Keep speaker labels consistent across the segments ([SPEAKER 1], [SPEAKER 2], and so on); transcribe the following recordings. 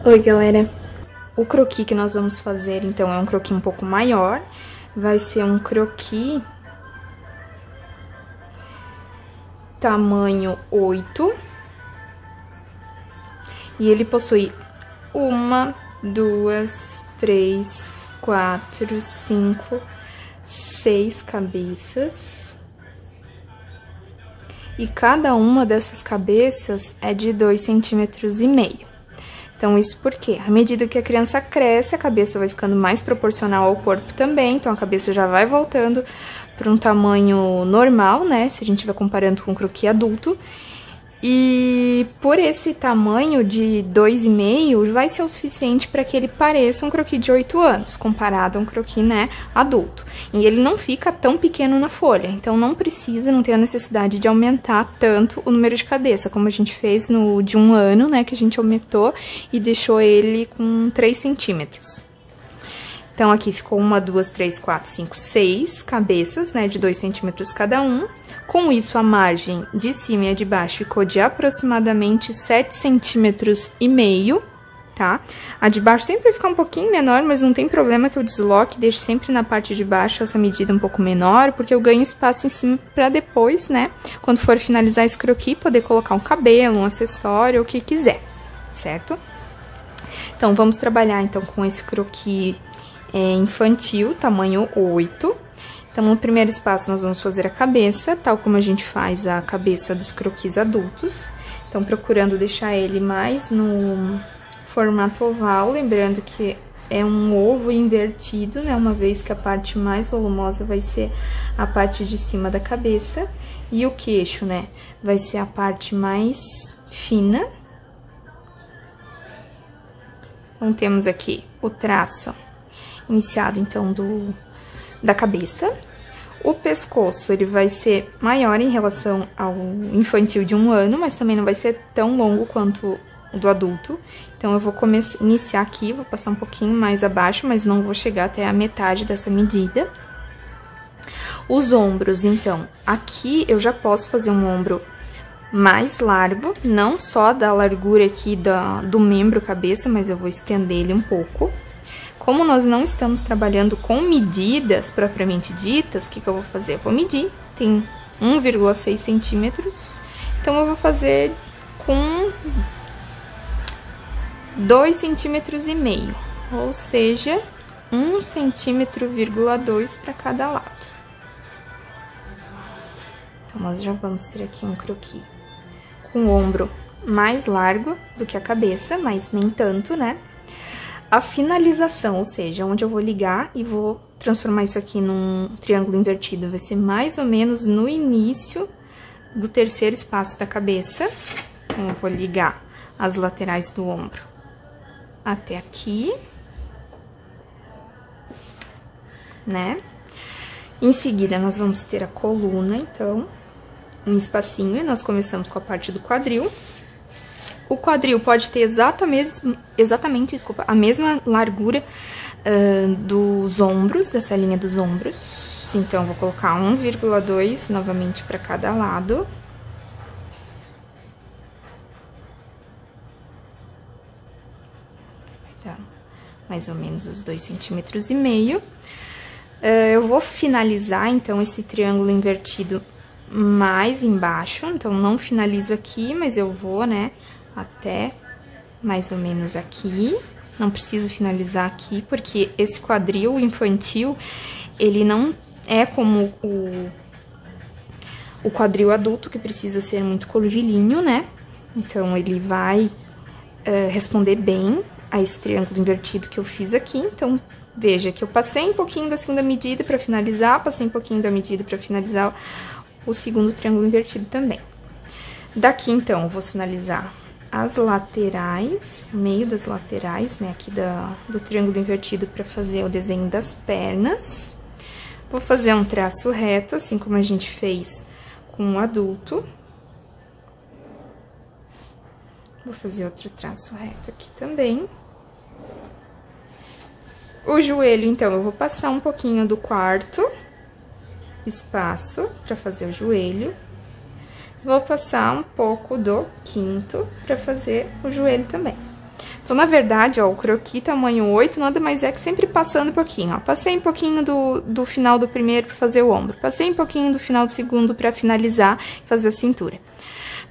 [SPEAKER 1] Oi, galera! O croquis que nós vamos fazer, então, é um croquis um pouco maior. Vai ser um croquis tamanho 8. E ele possui 1, 2, 3, 4, 5, 6 cabeças. E cada uma dessas cabeças é de 2,5 centímetros. Então, isso porque, à medida que a criança cresce, a cabeça vai ficando mais proporcional ao corpo também, então a cabeça já vai voltando para um tamanho normal, né, se a gente estiver comparando com o croquis adulto. E por esse tamanho de 2,5, vai ser o suficiente para que ele pareça um croquis de 8 anos, comparado a um croquis, né, adulto. E ele não fica tão pequeno na folha, então não tem a necessidade de aumentar tanto o número de cabeça, como a gente fez no de 1 ano, né, que a gente aumentou e deixou ele com 3 centímetros. Então, aqui ficou 1, 2, 3, 4, 5, 6 cabeças, né, de 2 centímetros cada um. Com isso, a margem de cima e a de baixo ficou de aproximadamente 7,5 centímetros, tá? A de baixo sempre fica um pouquinho menor, mas não tem problema que eu desloque e deixe sempre na parte de baixo essa medida um pouco menor, porque eu ganho espaço em cima pra depois, né, quando for finalizar esse croquis, poder colocar um cabelo, um acessório, o que quiser, certo? Então, vamos trabalhar, então, com esse croquis infantil, tamanho 8. Então, no primeiro espaço, nós vamos fazer a cabeça, tal como a gente faz a cabeça dos croquis adultos. Então, procurando deixar ele mais no formato oval, lembrando que é um ovo invertido, né? Uma vez que a parte mais volumosa vai ser a parte de cima da cabeça. E o queixo, né? Vai ser a parte mais fina. Então, temos aqui o traço iniciado, então, da cabeça. O pescoço, ele vai ser maior em relação ao infantil de 1 ano, mas também não vai ser tão longo quanto o do adulto. Então, eu vou iniciar aqui, vou passar um pouquinho mais abaixo, mas não vou chegar até a metade dessa medida. Os ombros, então, aqui eu já posso fazer um ombro mais largo, não só da largura aqui do membro cabeça, mas eu vou estender ele um pouco. Como nós não estamos trabalhando com medidas propriamente ditas, o que eu vou fazer? Eu vou medir, tem 1,6 centímetros, então eu vou fazer com 2,5 centímetros, ou seja, 1,2 centímetro para cada lado. Então, nós já vamos ter aqui um croquis com o ombro mais largo do que a cabeça, mas nem tanto, né? A finalização, ou seja, onde eu vou ligar e vou transformar isso aqui num triângulo invertido, vai ser mais ou menos no início do terceiro espaço da cabeça. Então, eu vou ligar as laterais do ombro até aqui, né? Em seguida, nós vamos ter a coluna, então, um espacinho, e nós começamos com a parte do quadril. O quadril pode ter exatamente, a mesma largura dos ombros, dessa linha dos ombros. Então, eu vou colocar 1,2 novamente para cada lado. Tá, mais ou menos os 2,5 centímetros. Eu vou finalizar, então, esse triângulo invertido mais embaixo. Então, não finalizo aqui, mas eu vou, né, até mais ou menos aqui. Não preciso finalizar aqui, porque esse quadril infantil, ele não é como o quadril adulto, que precisa ser muito curvilíneo, né? Então, ele vai responder bem a esse triângulo invertido que eu fiz aqui. Então, veja que eu passei um pouquinho da segunda medida para finalizar, passei um pouquinho da medida para finalizar o segundo triângulo invertido também. Daqui, então, eu vou sinalizar as laterais, meio das laterais, né, aqui do triângulo invertido para fazer o desenho das pernas. Vou fazer um traço reto, assim como a gente fez com o adulto. Vou fazer outro traço reto aqui também. O joelho, então, eu vou passar um pouquinho do quarto espaço para fazer o joelho. Vou passar um pouco do quinto para fazer o joelho também. Então, na verdade, ó, o croquis tamanho 8 nada mais é que sempre passando um pouquinho, ó. Passei um pouquinho do final do primeiro pra fazer o ombro. Passei um pouquinho do final do segundo pra finalizar e fazer a cintura.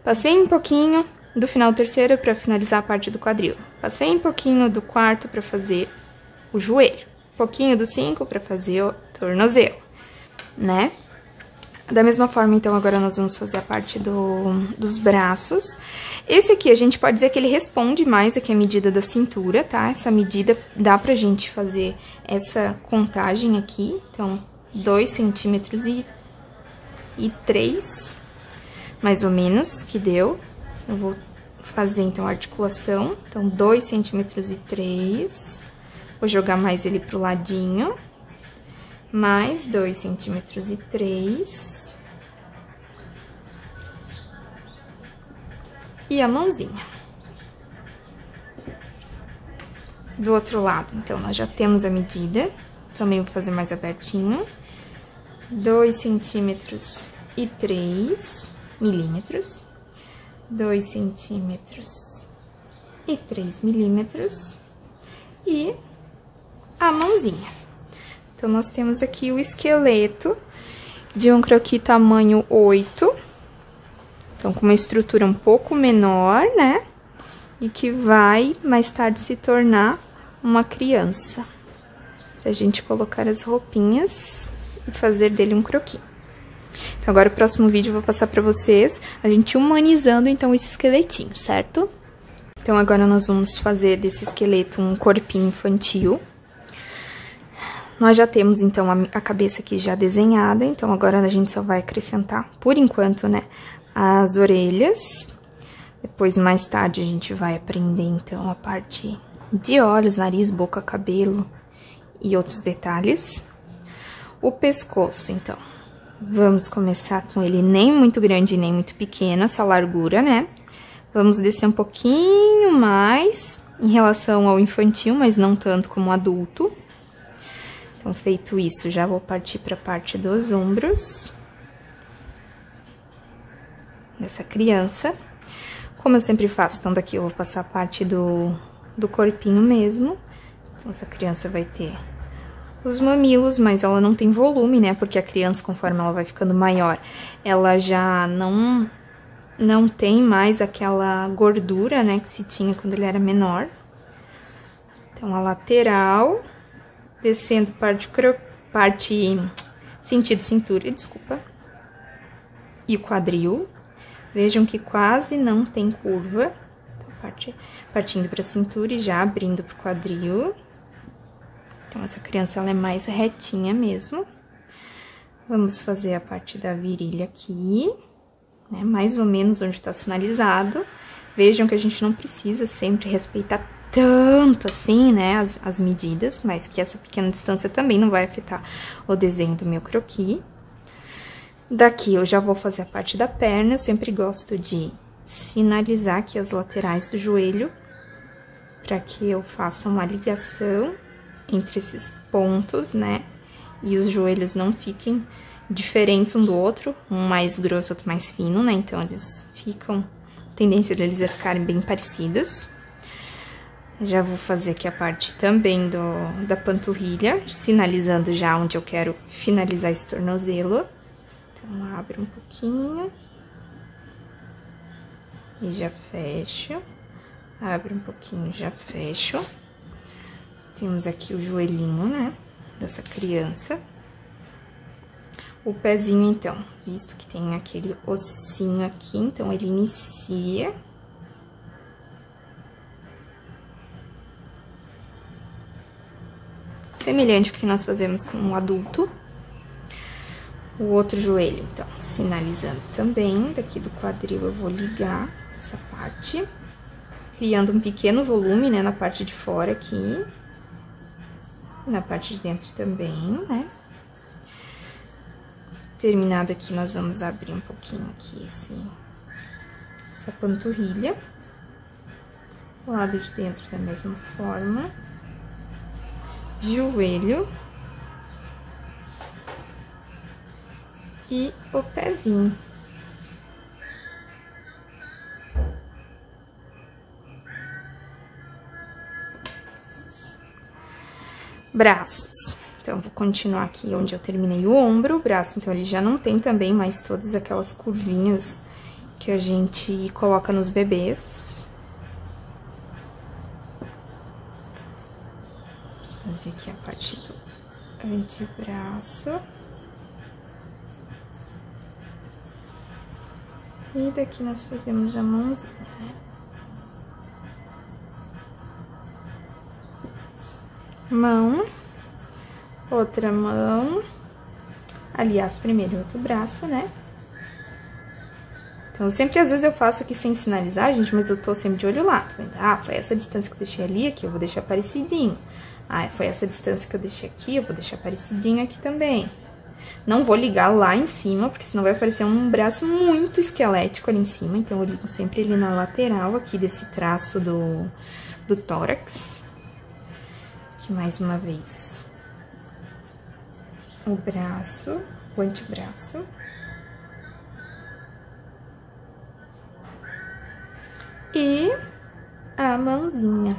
[SPEAKER 1] Passei um pouquinho do final do terceiro pra finalizar a parte do quadril. Passei um pouquinho do quarto pra fazer o joelho. Um pouquinho do 5 pra fazer o tornozelo, né? Da mesma forma, então, agora nós vamos fazer a parte dos braços. Esse aqui, a gente pode dizer que ele responde mais aqui a medida da cintura, tá? Essa medida dá pra gente fazer essa contagem aqui. Então, 2 centímetros e 3, mais ou menos, que deu. Eu vou fazer, então, a articulação. Então, 2 centímetros e 3. Vou jogar mais ele pro ladinho. Mais 2 centímetros e 3. E a mãozinha. Do outro lado, então, nós já temos a medida. Também vou fazer mais abertinho. 2 centímetros e 3 milímetros. 2 centímetros e 3 milímetros. E a mãozinha. Então, nós temos aqui o esqueleto de um croquis tamanho 8. Então, com uma estrutura um pouco menor, né? E que vai, mais tarde, se tornar uma criança. Pra gente colocar as roupinhas e fazer dele um croquis. Então, agora, o próximo vídeo eu vou passar pra vocês a gente humanizando, então, esse esqueletinho, certo? Então, agora nós vamos fazer desse esqueleto um corpinho infantil. Nós já temos, então, a cabeça aqui já desenhada, então agora a gente só vai acrescentar, por enquanto, né, as orelhas. Depois, mais tarde, a gente vai aprender, então, a parte de olhos, nariz, boca, cabelo e outros detalhes. O pescoço, então, vamos começar com ele nem muito grande nem muito pequeno, essa largura, né? Vamos descer um pouquinho mais em relação ao infantil, mas não tanto como adulto. Então, feito isso, já vou partir para a parte dos ombros dessa criança. Como eu sempre faço, então daqui eu vou passar a parte do corpinho mesmo. Então, essa criança vai ter os mamilos, mas ela não tem volume, né? Porque a criança, conforme ela vai ficando maior, ela já não tem mais aquela gordura, né, que se tinha quando ele era menor. Então, a lateral... Descendo parte sentido cintura, desculpa. E o quadril. Vejam que quase não tem curva. Então, partindo para a cintura e já abrindo pro quadril. Então, essa criança, ela é mais retinha mesmo. Vamos fazer a parte da virilha aqui, né? Mais ou menos onde tá sinalizado. Vejam que a gente não precisa sempre respeitar tanto assim, né, as medidas, mas que essa pequena distância também não vai afetar o desenho do meu croquis. Daqui eu já vou fazer a parte da perna, eu sempre gosto de sinalizar aqui as laterais do joelho, para que eu faça uma ligação entre esses pontos, né, e os joelhos não fiquem diferentes um do outro, um mais grosso, outro mais fino, né, então eles ficam, a tendência deles é ficarem bem parecidos. Já vou fazer aqui a parte também da panturrilha, sinalizando já onde eu quero finalizar esse tornozelo. Então, abro um pouquinho. E já fecho. Abro um pouquinho, já fecho. Temos aqui o joelhinho, né, dessa criança. O pezinho, então, visto que tem aquele ossinho aqui, então, ele inicia... Semelhante ao que nós fazemos com um adulto. O outro joelho, então, sinalizando também. Daqui do quadril eu vou ligar essa parte. Criando um pequeno volume, né, na parte de fora aqui. Na parte de dentro também, né. Terminado aqui, nós vamos abrir um pouquinho aqui essa panturrilha. O lado de dentro da mesma forma. Joelho e o pezinho. Braços. Então, vou continuar aqui onde eu terminei o ombro, o braço, então, ele já não tem também mais todas aquelas curvinhas que a gente coloca nos bebês. Vou fazer aqui a parte do antebraço. E daqui nós fazemos a mãozinha, né? Mão, outra mão, aliás, primeiro outro braço, né? Então, sempre, às vezes, eu faço aqui sem sinalizar, gente, mas eu tô sempre de olho lá, tá vendo? Ah, foi essa distância que eu deixei ali, aqui eu vou deixar parecidinho. Ah, foi essa distância que eu deixei aqui, eu vou deixar parecidinho aqui também. Não vou ligar lá em cima, porque senão vai parecer um braço muito esquelético ali em cima, então eu ligo sempre ele na lateral aqui desse traço do tórax. Aqui mais uma vez. O braço, o antebraço. E a mãozinha.